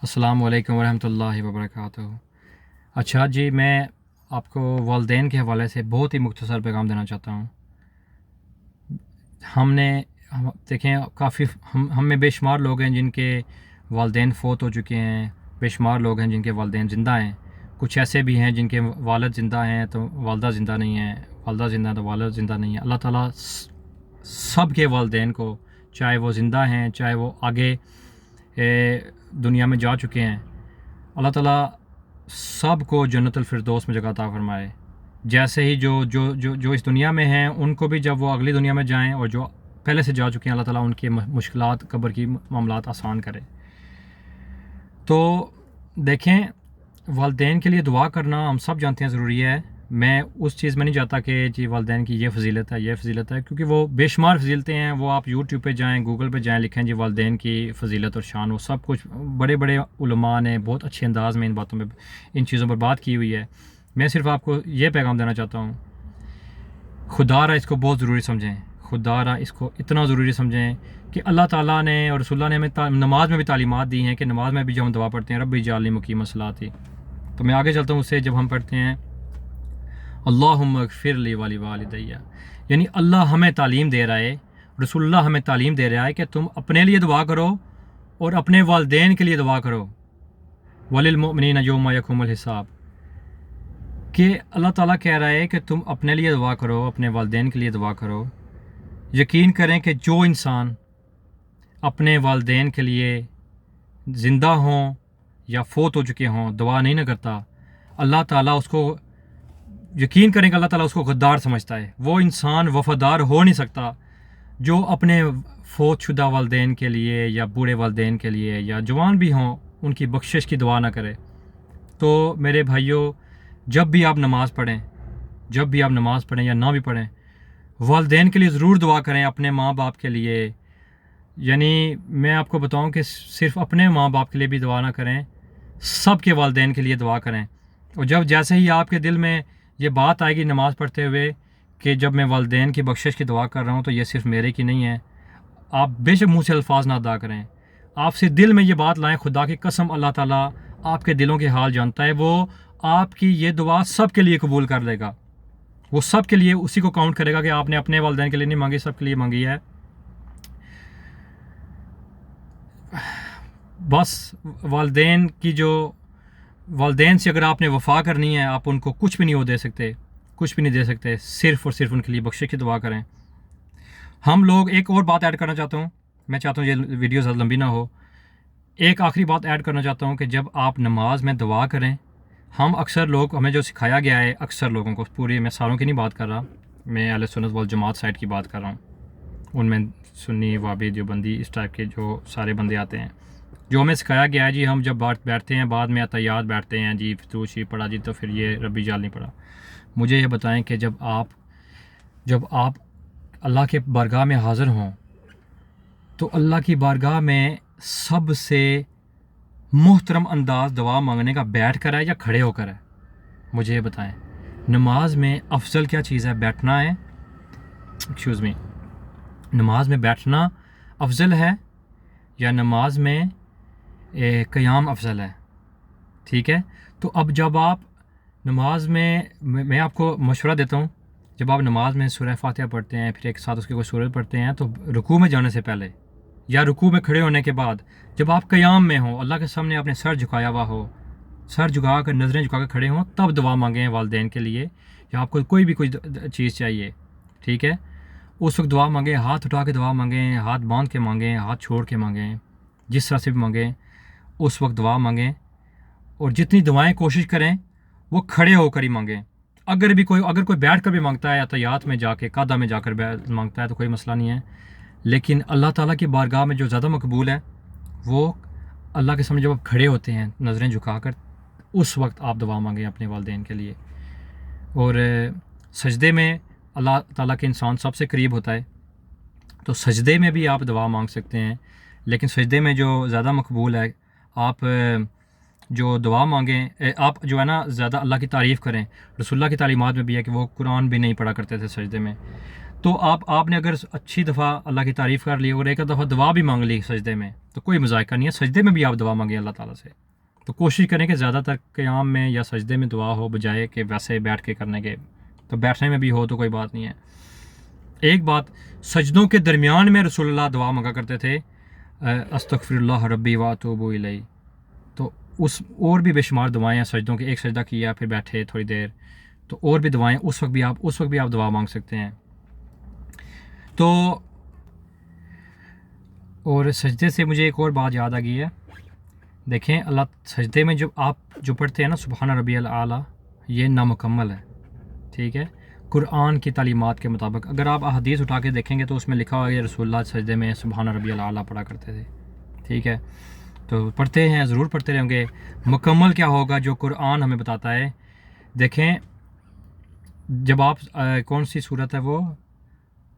السلام علیکم ورحمۃ اللہ وبرکاتہ۔ اچھا جی، میں آپ کو والدین کے حوالے سے بہت ہی مختصر پیغام دینا چاہتا ہوں۔ دیکھیں کافی ہم میں بے شمار لوگ ہیں جن کے والدین فوت ہو چکے ہیں، بے شمار لوگ ہیں جن کے والدین زندہ ہیں، کچھ ایسے بھی ہیں جن کے والد زندہ ہیں تو والدہ زندہ نہیں ہیں، والدہ زندہ ہیں تو والد زندہ نہیں ہیں۔ اللہ تعالیٰ سب کے والدین کو، چاہے وہ زندہ ہیں چاہے وہ آگے دنیا میں جا چکے ہیں، اللہ تعالیٰ سب کو جنت الفردوس میں جگہ عطا فرمائے۔ جیسے ہی جو اس دنیا میں ہیں ان کو بھی جب وہ اگلی دنیا میں جائیں، اور جو پہلے سے جا چکے ہیں اللہ تعالیٰ ان کی مشکلات قبر کی معاملات آسان کرے۔ تو دیکھیں، والدین کے لیے دعا کرنا ہم سب جانتے ہیں ضروری ہے۔ میں اس چیز میں نہیں جاتا کہ جی والدین کی یہ فضیلت ہے یہ فضیلت ہے، کیونکہ وہ بے شمار فضیلتیں ہیں۔ وہ آپ یوٹیوب پہ جائیں، گوگل پہ جائیں، لکھیں جی والدین کی فضیلت اور شان، وہ سب کچھ بڑے بڑے علماء نے بہت اچھے انداز میں ان چیزوں پر بات کی ہوئی ہے۔ میں صرف آپ کو یہ پیغام دینا چاہتا ہوں، خدا را اس کو بہت ضروری سمجھیں، خدا را اس کو اتنا ضروری سمجھیں کہ اللہ تعالیٰ نے اور رسول اللہ نے ہمیں نماز میں بھی تعلیمات دی ہیں کہ نماز میں بھی جو ہم دعا پڑھتے ہیں رب اجعلنی مقیم الصلاۃ، تو میں آگے چلتا ہوں اس سے، جب ہم پڑھتے ہیں اللہم اغفر لی ولی والدیہ، یعنی اللہ ہمیں تعلیم دے رہا ہے، رسول اللہ ہمیں تعلیم دے رہا ہے کہ تم اپنے لیے دعا کرو اور اپنے والدین کے لیے دعا کرو، وللمؤمنین یوم یقوم الحساب، کہ اللہ تعالیٰ کہہ رہا ہے کہ تم اپنے لیے دعا کرو، اپنے والدین کے لیے دعا کرو۔ یقین کریں کہ جو انسان اپنے والدین کے لیے زندہ ہوں یا فوت ہو چکے ہوں دعا نہیں نہ کرتا، اللہ تعالیٰ اس کو، یقین کریں کہ اللہ تعالیٰ اس کو غدار سمجھتا ہے۔ وہ انسان وفادار ہو نہیں سکتا جو اپنے فوت شدہ والدین کے لیے یا بوڑھے والدین کے لیے یا جوان بھی ہوں ان کی بخشش کی دعا نہ کرے۔ تو میرے بھائیوں، جب بھی آپ نماز پڑھیں یا نہ بھی پڑھیں، والدین کے لیے ضرور دعا کریں، اپنے ماں باپ کے لیے۔ یعنی میں آپ کو بتاؤں کہ صرف اپنے ماں باپ کے لیے بھی دعا نہ کریں، سب کے والدین کے لیے دعا کریں۔ اور جیسے ہی آپ کے دل میں یہ بات آئے گی نماز پڑھتے ہوئے کہ جب میں والدین کی بخشش کی دعا کر رہا ہوں تو یہ صرف میرے کی نہیں ہے، آپ بے شک منہ سے الفاظ نہ ادا کریں، آپ سے دل میں یہ بات لائیں، خدا کی قسم اللہ تعالیٰ آپ کے دلوں کے حال جانتا ہے، وہ آپ کی یہ دعا سب کے لیے قبول کر لے گا، وہ سب کے لیے اسی کو کاؤنٹ کرے گا کہ آپ نے اپنے والدین کے لیے نہیں مانگی، سب کے لیے مانگی ہے۔ بس والدین سے اگر آپ نے وفا کرنی ہے، آپ ان کو کچھ بھی نہیں دے سکتے، صرف اور صرف ان کے لیے بخشش کی دعا کریں۔ ہم لوگ ایک اور بات ایڈ کرنا چاہتا ہوں، میں چاہتا ہوں یہ ویڈیو زیادہ لمبی نہ ہو، ایک آخری بات ایڈ کرنا چاہتا ہوں کہ جب آپ نماز میں دعا کریں، ہمیں جو سکھایا گیا ہے، اکثر لوگوں کو، پوری میں ساروں کی نہیں بات کر رہا، میں اہل سنت والجماعت سائٹ کی بات کر رہا ہوں، ان میں سنی وابی دیوبندی اس ٹائپ کے جو سارے بندے آتے ہیں، جو ہمیں سکھایا گیا ہے جی ہم جب بیٹھتے ہیں بعد میں اتحیات بیٹھتے ہیں جی درود شریف پڑھا جی تو پھر یہ رب اجعلنی پڑھا۔ مجھے یہ بتائیں کہ جب آپ اللہ کے بارگاہ میں حاضر ہوں تو اللہ کی بارگاہ میں سب سے محترم انداز دعا مانگنے کا بیٹھ کر ہے یا کھڑے ہو کر ہے؟ مجھے یہ بتائیں، نماز میں افضل کیا چیز ہے؟ بیٹھنا ہے؟ نماز میں بیٹھنا افضل ہے یا نماز میں قیام افضل ہے؟ ٹھیک ہے، تو اب جب آپ نماز میں آپ کو مشورہ دیتا ہوں، جب آپ نماز میں سورہ فاتحہ پڑھتے ہیں، پھر ایک ساتھ اس کے کوئی سورت پڑھتے ہیں، تو رکوع میں جانے سے پہلے یا رکوع میں کھڑے ہونے کے بعد جب آپ قیام میں ہوں، اللہ کے سامنے اپنے سر جھکایا ہوا ہو، سر جھکا کر نظریں جھکا کر کھڑے ہوں، تب دعا مانگیں والدین کے لیے، یا آپ کو کوئی چیز چاہیے، ٹھیک ہے، اس وقت دعا مانگیں، ہاتھ اٹھا کے دعا مانگیں، ہاتھ باندھ کے مانگیں، ہاتھ چھوڑ کے مانگیں، جس طرح سے بھی مانگیں اس وقت دعا مانگیں، اور جتنی دعائیں کوشش کریں وہ کھڑے ہو کر ہی مانگیں۔ اگر کوئی بیٹھ کر بھی مانگتا ہے، اتحیات میں جا کے قعدہ میں جا کر مانگتا ہے تو کوئی مسئلہ نہیں ہے، لیکن اللہ تعالیٰ کی بارگاہ میں جو زیادہ مقبول ہے وہ اللہ کے سامنے جب آپ کھڑے ہوتے ہیں نظریں جھکا کر، اس وقت آپ دعا مانگیں اپنے والدین کے لیے۔ اور سجدے میں اللہ تعالیٰ کے انسان سب سے قریب ہوتا ہے، تو سجدے میں بھی آپ دعا مانگ سکتے ہیں، لیکن سجدے میں جو زیادہ مقبول ہے، آپ جو دعا مانگیں، آپ جو ہے نا زیادہ اللہ کی تعریف کریں۔ رسول اللہ کی تعلیمات میں بھی ہے کہ وہ قرآن بھی نہیں پڑھا کرتے تھے سجدے میں، تو آپ نے اگر اچھی دفعہ اللہ کی تعریف کر لی اور ایک دفعہ دعا بھی مانگ لی سجدے میں تو کوئی مذائقہ نہیں ہے، سجدے میں بھی آپ دعا مانگیں اللہ تعالیٰ سے. تو کوشش کریں کہ زیادہ تر قیام میں یا سجدے میں دعا ہو بجائے کہ ویسے بیٹھ کے کرنے کے. تو بیٹھنے میں بھی ہو تو کوئی بات نہیں ہے. ایک بات، سجدوں کے درمیان میں رسول اللہ دعا مانگا کرتے تھے استغفر اللہ ربی واتوب الیہ. تو اس اور بھی بے شمار دعائیں ہیں سجدوں کے. ایک سجدہ کیا پھر بیٹھے تھوڑی دیر، تو اور بھی دعائیں اس وقت بھی آپ دعا مانگ سکتے ہیں. تو اور سجدے سے مجھے ایک اور بات یاد آ گئی ہے. دیکھیں اللہ سجدے میں آپ پڑھتے ہیں نا سبحان ربی الاعلیٰ، یہ نامکمل ہے، ٹھیک ہے، قرآن کی تعلیمات کے مطابق. اگر آپ احادیث اٹھا کے دیکھیں گے تو اس میں لکھا ہوا ہے رسول اللہ سجدے میں سبحان ربی الاعلیٰ پڑھا کرتے تھے، ٹھیک ہے. تو پڑھتے ہیں، ضرور پڑھتے رہیں گے. مکمل کیا ہوگا جو قرآن ہمیں بتاتا ہے. دیکھیں جب آپ کون سی صورت ہے وہ،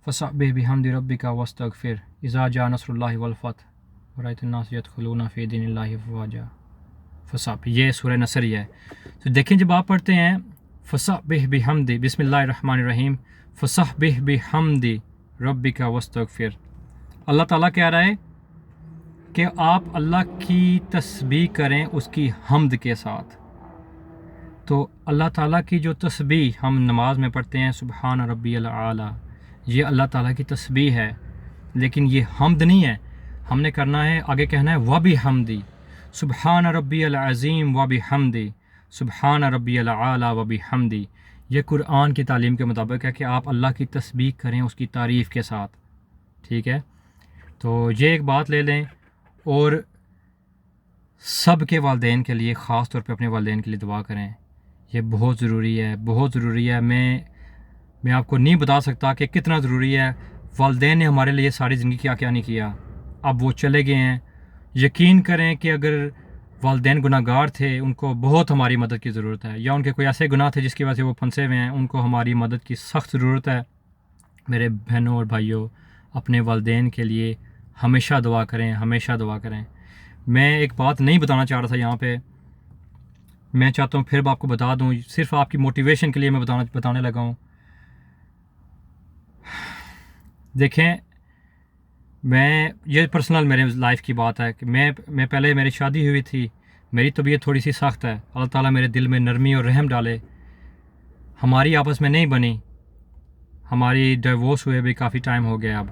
فسبح بحمد ربک واستغفر اذا جاء نصر اللہ والفتح ورأیت الناس یدخلون فی دین اللہ افواجا. فسبح، یہ سورہ نصر ہی ہے. تو دیکھیں جب آپ پڑھتے ہیں فسبح بحمد، بسم اللہ الرحمن الرحیم، فسبح بحمد ربک واستغفر، اللہ تعالیٰ کہہ رہا ہے کہ آپ اللہ کی تسبیح کریں اس کی حمد کے ساتھ. تو اللہ تعالیٰ کی جو تسبیح ہم نماز میں پڑھتے ہیں سبحان ربی الاعلیٰ، یہ اللہ تعالیٰ کی تسبیح ہے، لیکن یہ حمد نہیں ہے. ہم نے کرنا ہے، آگے کہنا ہے وبحمدی، سبحان ربی العظیم وبحمدی، سبحان ربی الاعلیٰ وبحمدی. یہ قرآن کی تعلیم کے مطابق ہے کہ آپ اللہ کی تسبیح کریں اس کی تعریف کے ساتھ، ٹھیک ہے. تو یہ ایک بات لے لیں. اور سب کے والدین کے لیے، خاص طور پہ اپنے والدین کے لیے دعا کریں، یہ بہت ضروری ہے، بہت ضروری ہے. میں آپ کو نہیں بتا سکتا کہ کتنا ضروری ہے. والدین نے ہمارے لیے ساری زندگی کیا نہیں کیا، اب وہ چلے گئے ہیں. یقین کریں کہ اگر والدین گناہ گار تھے ان کو بہت ہماری مدد کی ضرورت ہے، یا ان کے کوئی ایسے گناہ تھے جس کی وجہ سے وہ پھنسے ہوئے ہیں، ان کو ہماری مدد کی سخت ضرورت ہے. میرے بہنوں اور بھائیوں، اپنے والدین کے لیے ہمیشہ دعا کریں، ہمیشہ دعا کریں. میں ایک بات نہیں بتانا چاہ رہا تھا یہاں پہ، میں چاہتا ہوں پھر آپ کو بتا دوں، صرف آپ کی موٹیویشن کے لیے میں بتانے لگا ہوں. دیکھیں یہ پرسنل میرے لائف کی بات ہے کہ میں پہلے میری شادی ہوئی تھی، میری طبیعت تھوڑی سی سخت ہے. اللہ تعالیٰ میرے دل میں نرمی اور رحم ڈالے. ہماری آپس میں نہیں بنی، ہماری ڈیورس ہوئے بھی کافی ٹائم ہو گیا اب.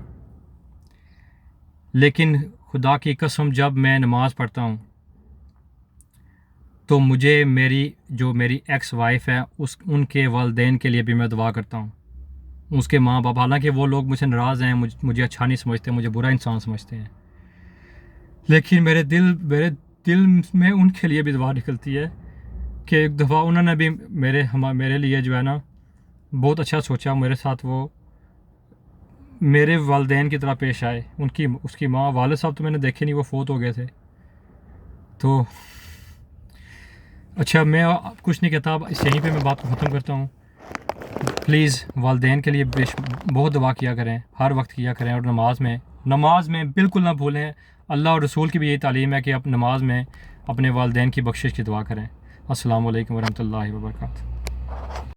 لیکن خدا کی قسم جب میں نماز پڑھتا ہوں تو مجھے میری ایکس وائف ہے ان کے والدین کے لیے بھی میں دعا کرتا ہوں، اس کے ماں باپ. حالانکہ وہ لوگ مجھ سے ناراض ہیں، مجھے اچھا نہیں سمجھتے، مجھے برا انسان سمجھتے ہیں، لیکن میرے دل میں ان کے لیے بھی دعا نکلتی ہے کہ ایک دفعہ انہوں نے بھی میرے لیے جو ہے نا بہت اچھا سوچا. میرے ساتھ وہ میرے والدین کی طرح پیش آئے. اس کی ماں، والد صاحب تو میں نے دیکھے نہیں، وہ فوت ہو گئے تھے. تو اچھا میں کچھ نہیں کہتا، یہیں پہ میں بات کو ختم کرتا ہوں. پلیز والدین کے لیے بہت دعا کیا کریں، ہر وقت کیا کریں. اور نماز میں بالکل نہ بھولیں. اللہ اور رسول کی بھی یہی تعلیم ہے کہ آپ نماز میں اپنے والدین کی بخشش کی دعا کریں. السلام علیکم ورحمۃ اللہ وبرکاتہ.